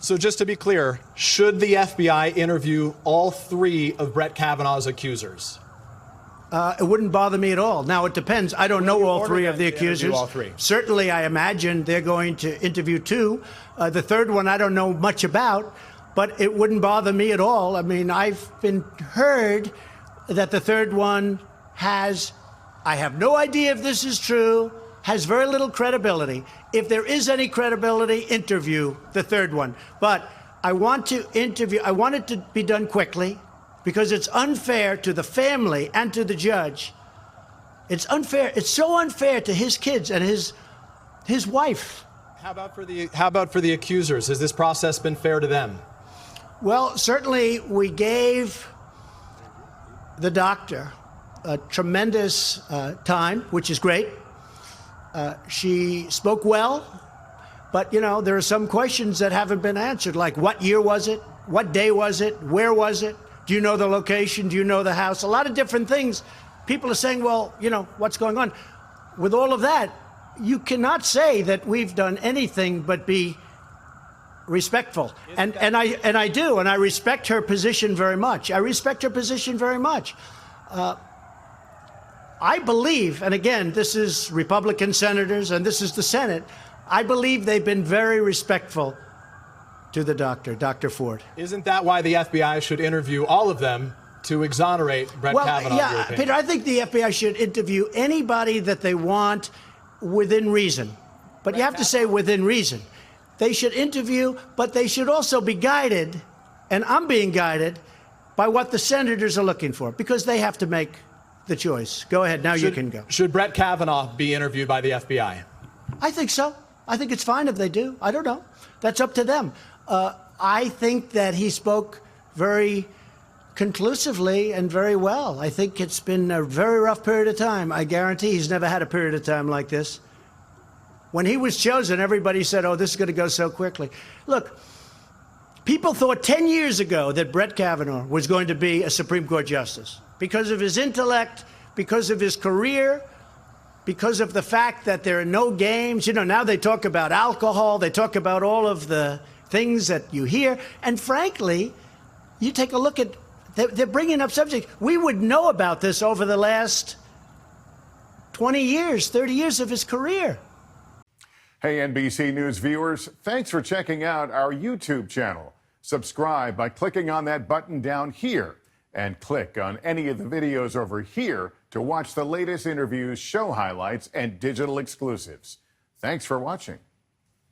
So just to be clear, should the FBI interview all three of Brett Kavanaugh's accusers? It wouldn't bother me at all. Now, it depends. I don't know all three of the accusers. All three. Certainly, I imagine they're going to interview two. The third one I don't know much about, but it wouldn't bother me at all. I mean, I've been heard that the third one has, I have no idea if this is true, has very little credibility. If there is any credibility, interview the third one. But I want it to be done quickly, because it's unfair to the family and to the judge. It's unfair. It's so unfair to his kids and his wife. How about for the accusers? Has this process been fair to them? Well, certainly we gave the doctor a tremendous time, which is great. She spoke well, but, you know, there are some questions that haven't been answered, like what year was it? What day was it? Where was it? Do you know the location? Do you know the house? A lot of different things. People are saying, well, you know, what's going on? With all of that, you cannot say that we've done anything but be respectful. And I do, and I respect her position very much. I respect her position very much. I believe, and again, this is Republican senators and this is the Senate, I believe they've been very respectful to the doctor, Dr. Ford. Isn't that why the FBI should interview all of them to exonerate Brett Kavanaugh? Yeah, Peter, I think the FBI should interview anybody that they want within reason. But you have to say within reason. They should interview, but they should also be guided, and I'm being guided, by what the senators are looking for, because they have to make the choice. Go ahead, now you can go. Should Brett Kavanaugh be interviewed by the FBI? I think so. I think it's fine if they do. I don't know. That's up to them. I think that he spoke very conclusively and very well. I think it's been a very rough period of time. I guarantee he's never had a period of time like this. When he was chosen, everybody said, oh, this is going to go so quickly. Look, people thought 10 years ago that Brett Kavanaugh was going to be a Supreme Court justice because of his intellect, because of his career, because of the fact that there are no games. You know, now they talk about alcohol. They talk about all of the things that you hear. And frankly, you take a look at, they're bringing up subjects. We would know about this over the last 20 years, 30 years of his career. Hey, NBC News viewers, thanks for checking out our YouTube channel. Subscribe by clicking on that button down here and click on any of the videos over here to watch the latest interviews, show highlights, and digital exclusives. Thanks for watching.